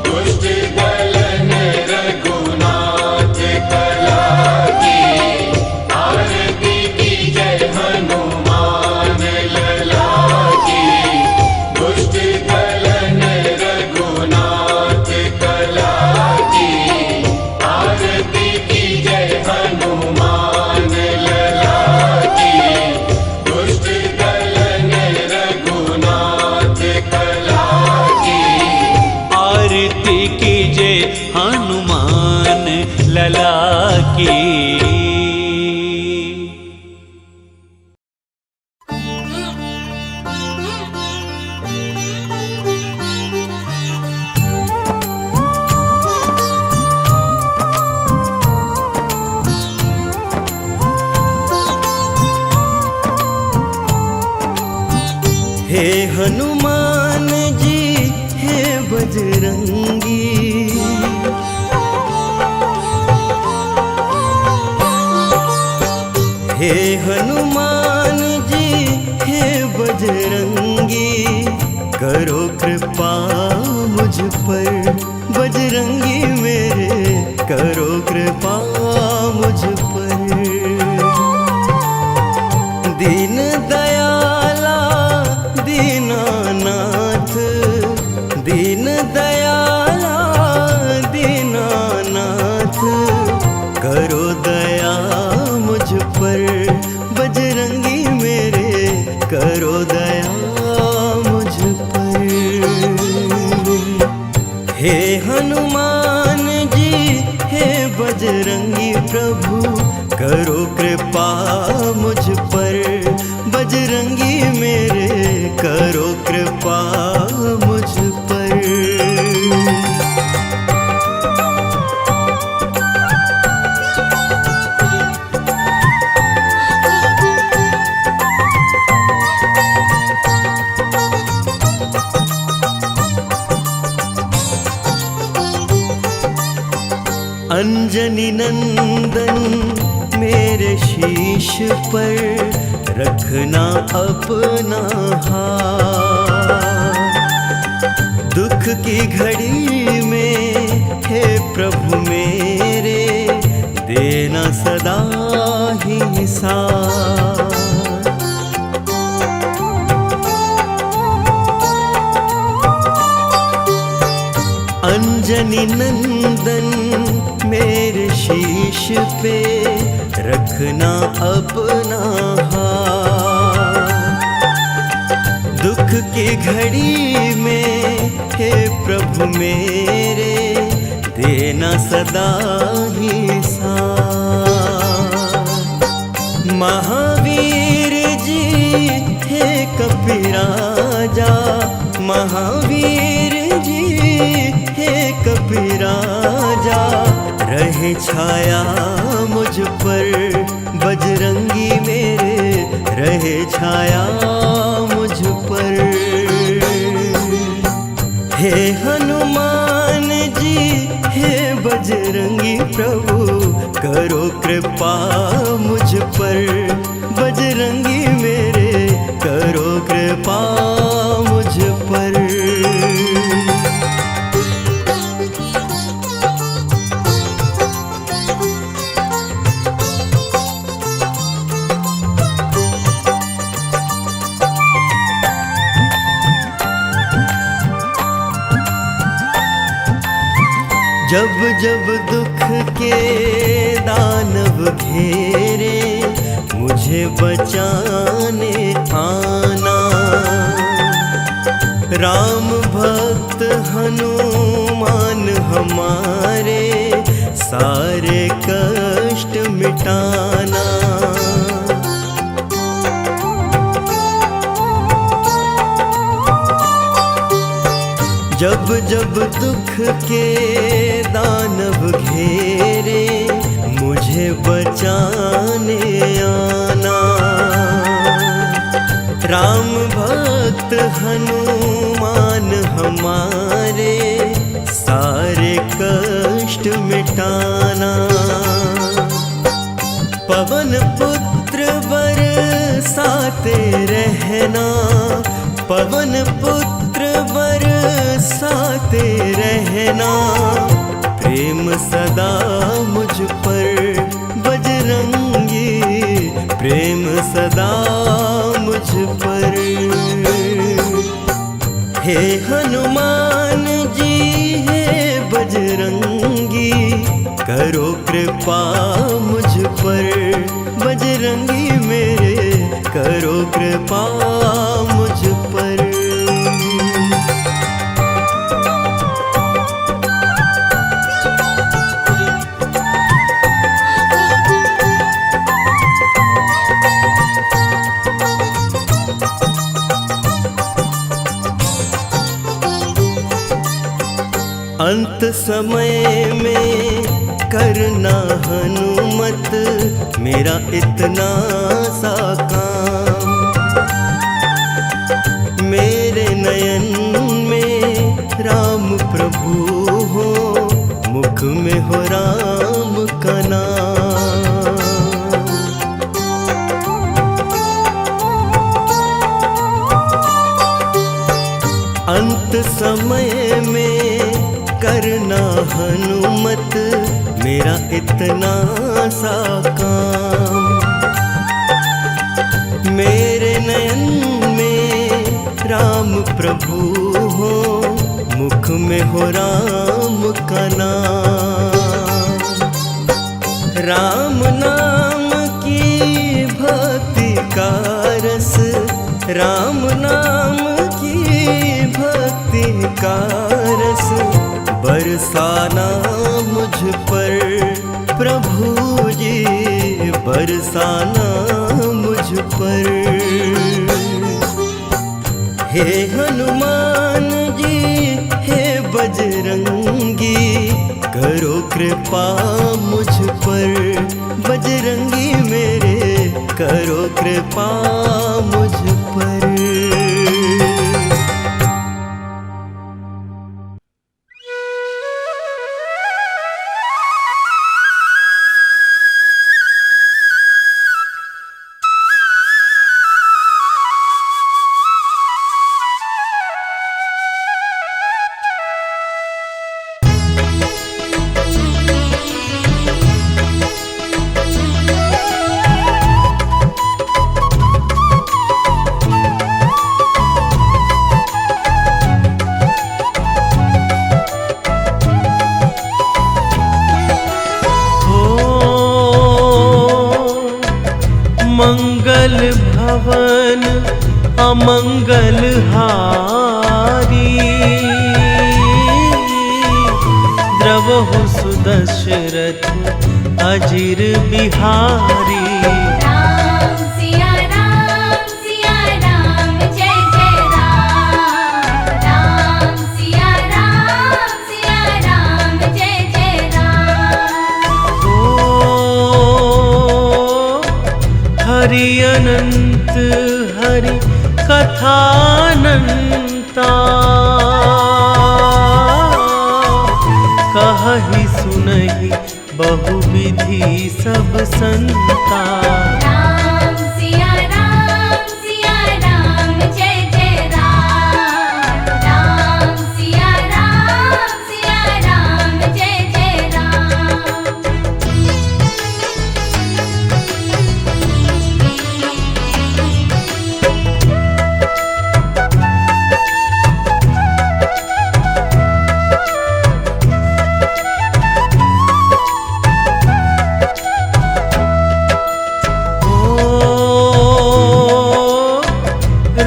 दुष्ट दलन रघुनाथ कला की। आरती कीजे हनुमान लला की, दुष्ट दलन रघुनाथ कला की। आरती कीजे हनुमान लला की, दुष्ट दलन रघुनाथ कला की। आरती कीजे हनुमान लला की। हे हनुमान जी हे बजरंगी, हे हनुमान जी हे बजरंगी। करो कृपा मुझ पर बजरंगी मेरे, करो कृपा मुझ पर। दीन दयाला दीनानाथ, दीन दयाला दीनानाथ। करो दया मुझ पर बजरंगी मेरे, करो दया मुझ पर। हे हनुमान जी हे बजरंगी प्रभु, करो कृपा मुझ पर बजरंगी मेरे, करो कृपा मुझ पर। अंजनी नंदन मेरे शीश पर, रखना अपना हाथ। दुख की घड़ी में हे प्रभु मेरे देना सदा ही साथ। अंजनी नंदन मेरे शीश पे रखना अपना हाथ। दुख की घड़ी में हे प्रभु मेरे देना सदा ही साथ। महावीर जी हे कपिराजा, महावीर जी हे कपिराजा, रहे छाया मुझ पर बजरंगी मेरे, रहे छाया मुझ पर। हे हनुमान जी हे बजरंगी प्रभु, करो कृपा मुझ पर, बजरंगी मेरे करो कृपा मुझ पर। जब जब दुख के दानव घेरे, मुझे बचाने आना। राम भक्त हनुमान हमारे, सारे कष्ट मिटाना। जब जब दुख के दानव घेरे, मुझे बचाने आना। राम भक्त हनुमान हमारे, सारे कष्ट मिटाना। पवन पुत्र बरसाते रहना, पवन पुत्र बरसाते रहना। प्रेम सदा मुझ पर बजरंगी, प्रेम सदा मुझ पर। हे हनुमान जी हे बजरंगी, करो कृपा मुझ पर, बजरंगी मेरे करो कृपा मुझ पर। अंत समय में करना हनुमत, मेरा इतना सा काम। मेरे नयन में राम प्रभु हो, मुख में हो राम का नाम। अंत समय में करना हनुमत, मेरा इतना सा काम। मेरे नयन में राम प्रभु हो, मुख में हो राम का नाम। राम नाम की भक्ति का रस, राम नाम की भक्ति का रस, बरसाना मुझ पर प्रभु जी, बरसाना मुझ पर। हे हनुमान जी हे बजरंगी, करो कृपा मुझ पर, बजरंगी मेरे करो कृपा मुझ पर। भुवन अमंगल हारी। द्रवहु सुदशरथ अजिर बिहारी। राम सिया राम जय जय राम। राम सिया राम जय जय राम। ओ हरि अनंत हरि कथानंता। कहि सुनहि बहुविधि सब संता। राम सिया राम जय जय राम। राम सिया राम जय जय राम।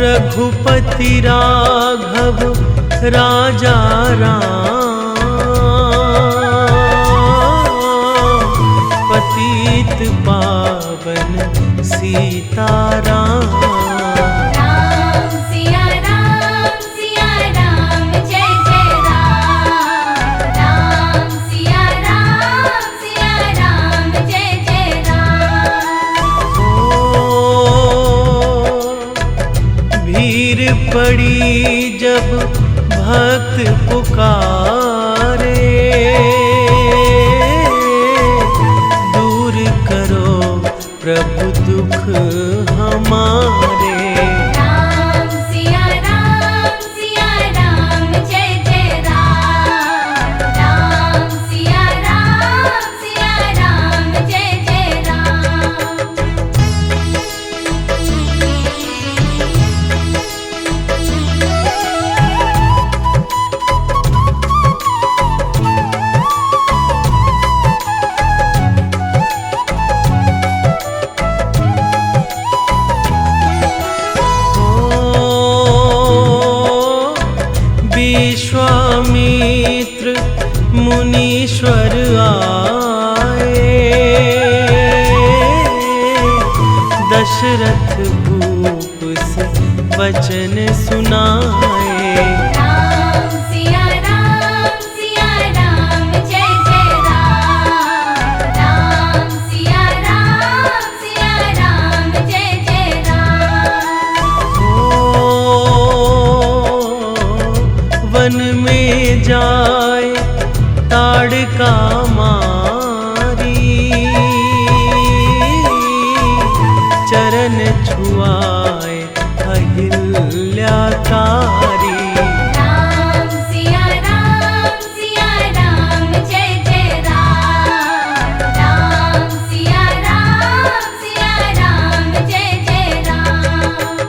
रघुपति राघव राजा राम। पतित पावन सीताराम। राम सिया राम जय जय राम। राम सिया राम जय जय राम। भीड़ पड़ी जब भक्त पुकारे। दूर करो प्रभु दुख हमारे। राम सिया राम जय जय राम। राम सिया राम जय जय राम। विश्वामित्र मुनीश्वर आए। दशरथ भूप से वचन सुनाए। राम सिया राम जय जय राम। राम सिया राम जय जय राम। वन में जाए ताड़का मारी। चरण छुआए अहिल्याकारी। राम सिया राम जय जय राम। राम सिया राम जय जय राम।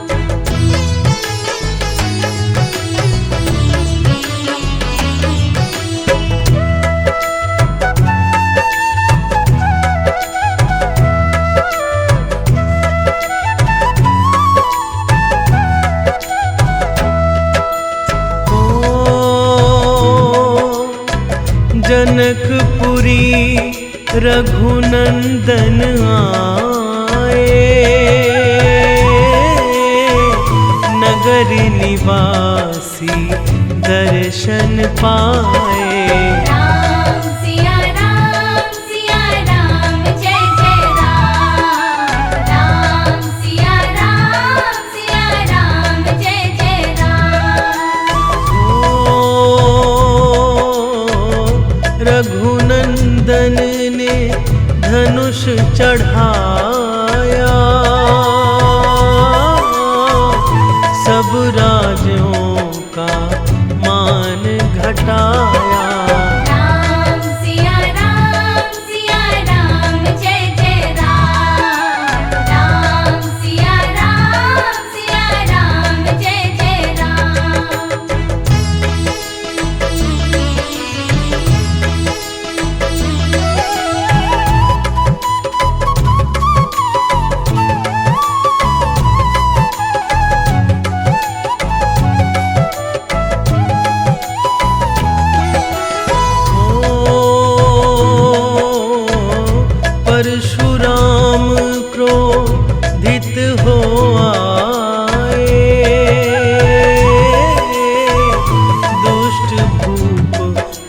जनकपुरी रघुनंदन आए। नगर निवासी दर्शन पाए। राम सिया राम जय जय राम। राम सिया राम जय जय राम। रघुनंदन ने धनुष चढ़ाया। सब राजों का मान घटाया। राम सिया राम जय जय राम। राम सिया राम जय जय राम।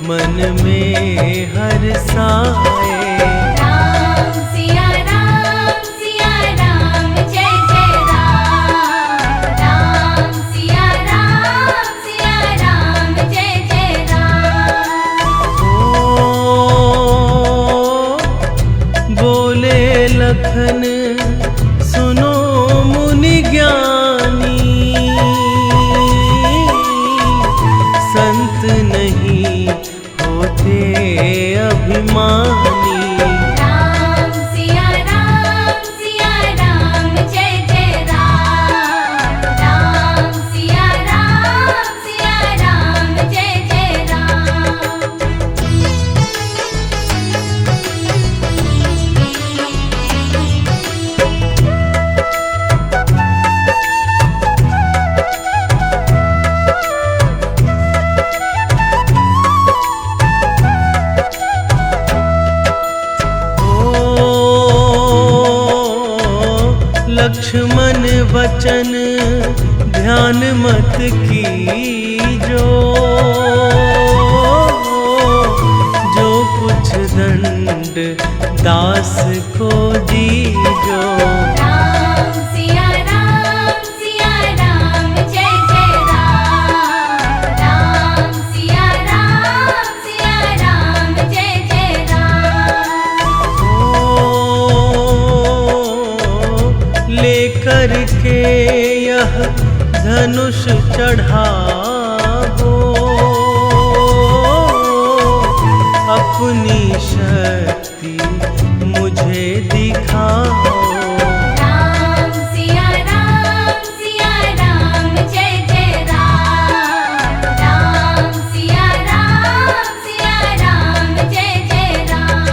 मन में हर साए। राम सिया राम जय जय राम। राम सिया राम जय जय राम। ओ बोले लखन सुनो मुनि ज्ञानी, संत नहीं होते अभिमानी। राम सिया राम जय जय राम। राम सिया राम जय जय राम। लक्ष्मण वचन ध्यान मत कीजो, जो कुछ दंड दास को दीजो। राम सिया राम जय जय राम। राम सिया राम जय जय राम। लेकर के यह धनुष चढ़ाओ, अपनी शक्ति मुझे दिखाओ। राम सिया राम जय जय राम। राम सिया राम जय जय राम।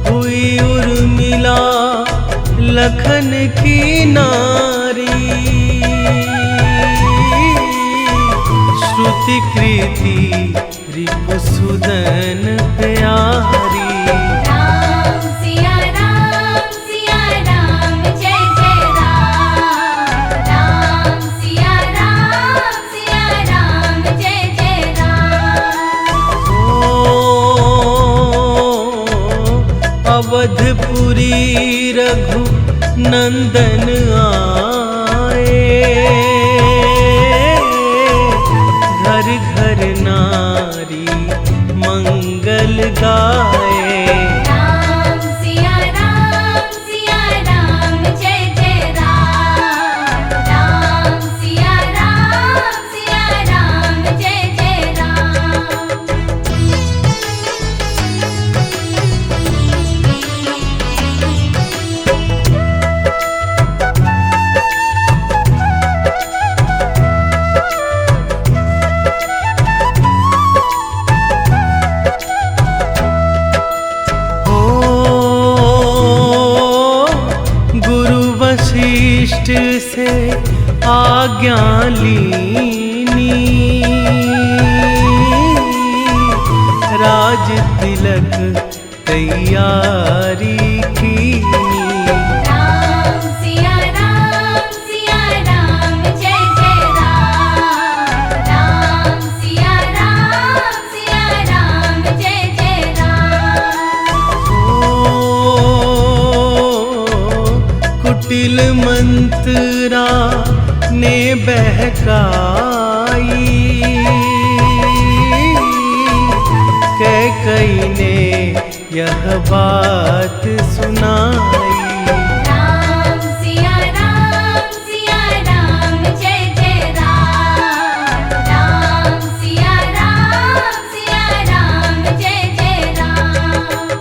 हुई उर्मिला लखन की नारी, श्रुति कृति रिपुसुदन प्यारी। राम सिया राम जय जय राम। राम सिया राम जय जय राम। अवधपुरी रघु नंदन आए, घर घर नारी मंगल गाए। राम सिया राम जय जय राम। राम सिया राम जय जय राम। वशिष्ठ से आज्ञा लीनी, राज तिलक तैयारी कीनी। राम सिया राम जय जय राम। राम सिया राम जय जय राम। कुटिल मंत्रा ने बहकाई, कैकई ने यह बात सुनाई। राम सिया राम जय जय राम। राम सिया राम जय जय राम।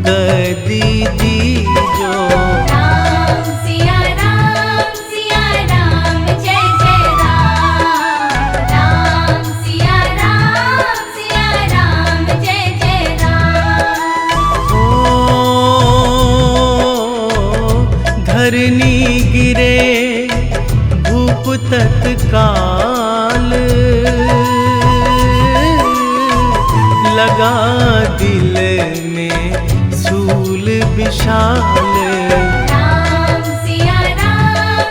गद्दी दीजो। राम सिया राम जय जय राम। राम सिया राम जय जय राम। ओ धरनी गिरे भूप तत्काल, लगा दिल में सूल विशाल। राम सिया राम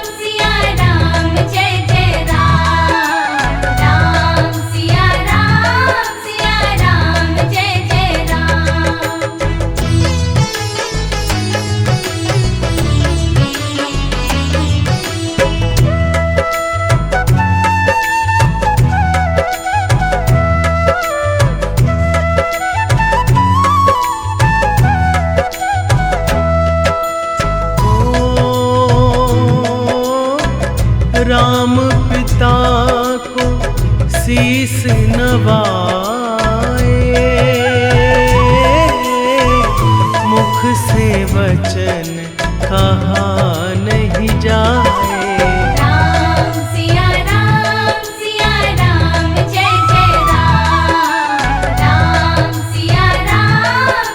जय जय राम। राम सिया राम जय जय राम। राम पिता को शीस नवाए, मुख से वचन कहा नहीं जाए। राम सिया राम जय जय राम। राम सिया राम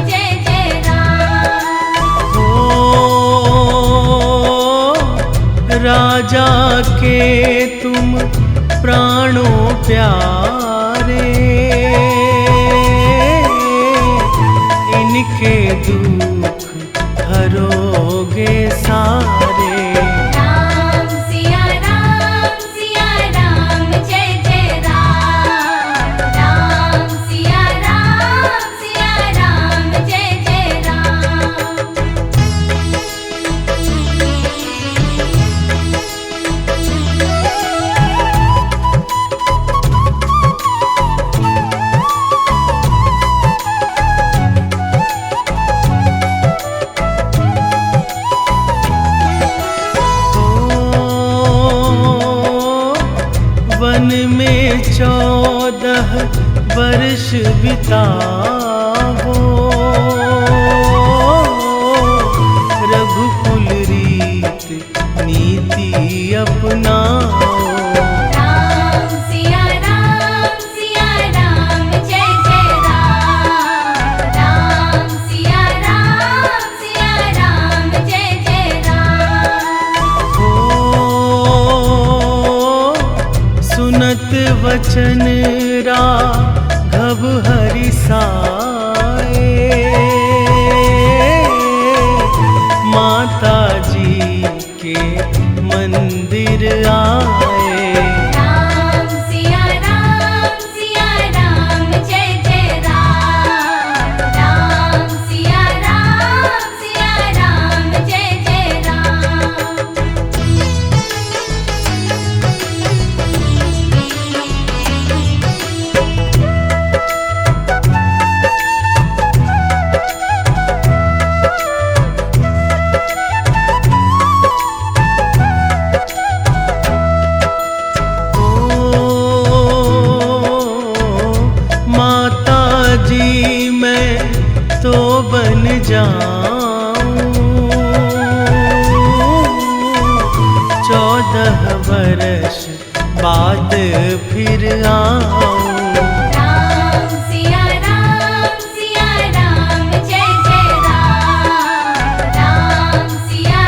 जय जय राम। ओ राजा के तुम प्राणों प्यारे, इनके दुख हरोगे सारे। राम सिया राम जय जय राम। राम सिया राम जय जय राम। वन में 14 वर्ष बिताओ, रघुकुल रीत नीति अपनाओ। राम सिया राम जय जय राम। राम सिया राम जय जय राम। ओ सुनत वचन राघव हरि साए, माता जी के मंदिर आए। राम सिया राम जय जय राम। राम सिया राम जय जय राम। माता जी मैं तो बन जाऊं, 14 वर्ष बाद फिर आऊं। राम सिया राम जय जय राम। राम सिया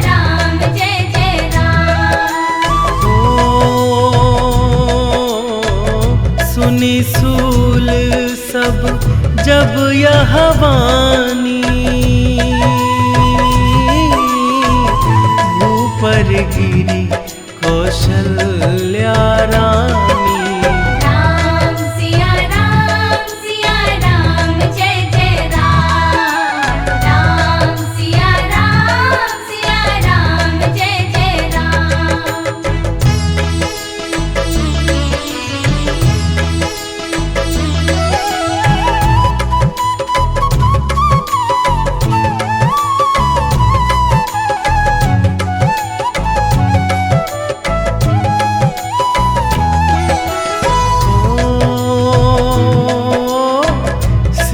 राम जय जय राम। ओ सुनी सूल सब जब यह वाणी, भूपर गिरी कौशल्या रानी। राम सिया राम जय जय राम। राम सिया राम जय जय राम।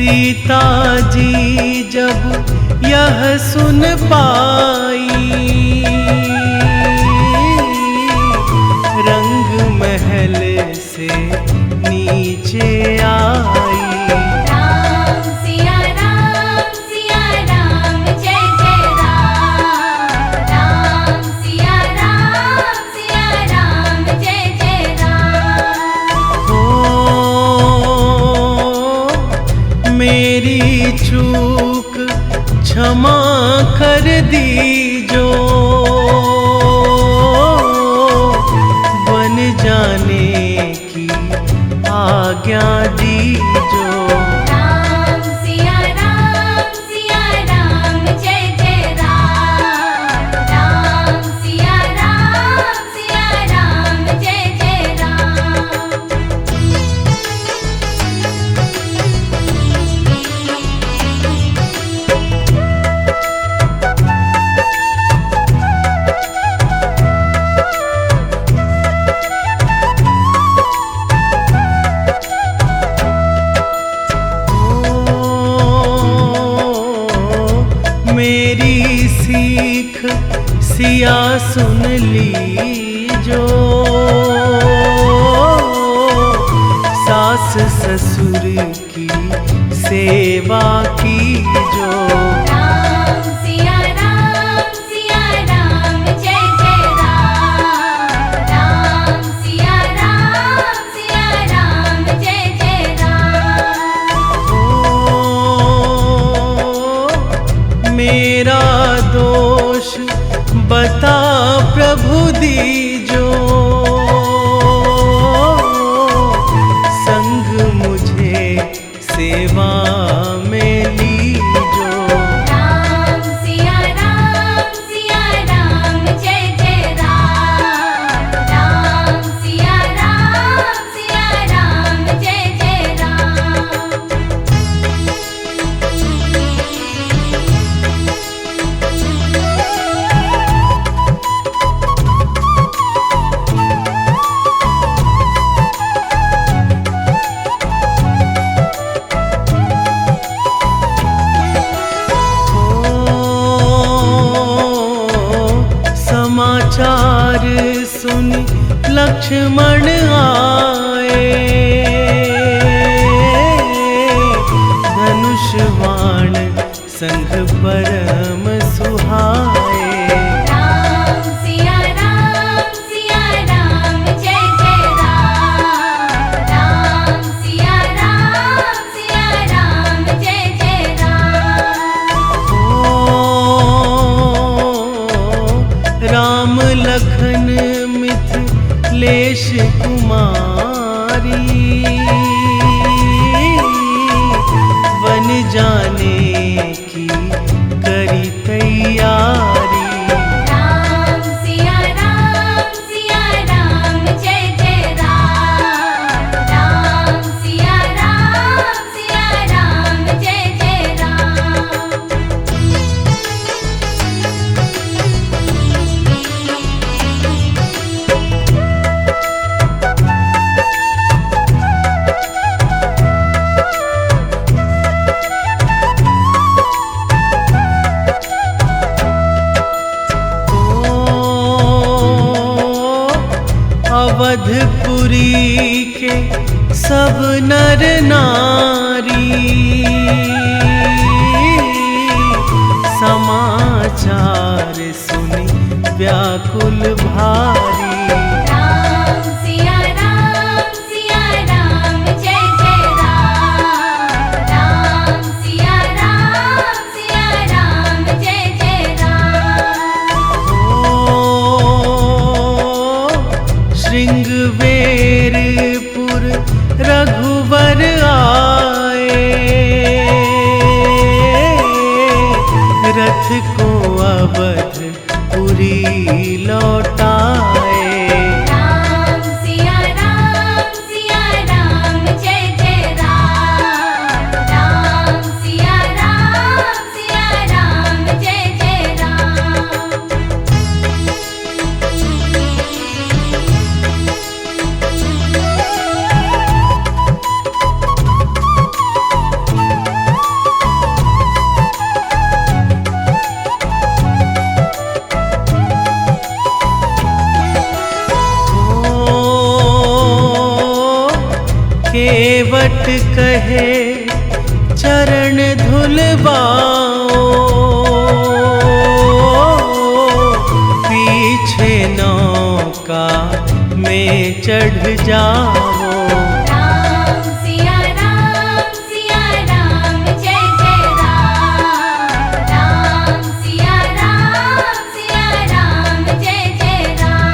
सीता जी जब यह सुन पाई, रंग महल से नीचे आई। राम सिया राम जय जय राम। राम सिया राम जय जय राम। हो मेरी चूक क्षमा कर दीजो, बन जाने की आज्ञा दीजो। राम सिया राम जय जय राम। राम सिया राम जय जय राम। मेरी सीख सिया सुन लीजो, सास ससुर की सेवा कीजो। राम सिया राम जय जय राम। राम सिया राम जय जय राम। ओ मेरा दोष बता प्रभु दीजो, संग मुझे सेवा में लीजो। राम सिया राम जय जय राम। राम सिया राम जय जय राम। समाचार सुन लक्ष्मण आए, धनुष बाण संग परम सुहाए। राम सिया राम जय जय राम। राम सिया राम जय जय राम। ओ राम लखन मिथिलेश कुमारी, बन जाने की करी तैयारी। राम सिया राम जय जय राम। राम सिया राम जय जय राम। अवधपुरी के सब नर नारी, समाचार सुनी व्याकुल भारी। राम सिया राम जय जय राम। राम सिया राम जय जय राम। श्रृंगवेरपुर रघुवर आए, रथ को अवधपुरी लौटाए। राम सिया राम जय जय राम। राम सिया राम जय जय राम। बाओ, पीछे नौका में चढ़ जाओ। राम सिया राम जय जय राम। राम सिया राम जय जय राम।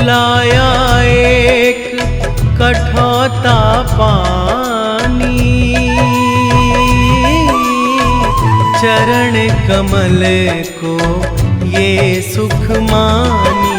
लाया एक कठौता पानी, चरण कमल को ये सुख मानी।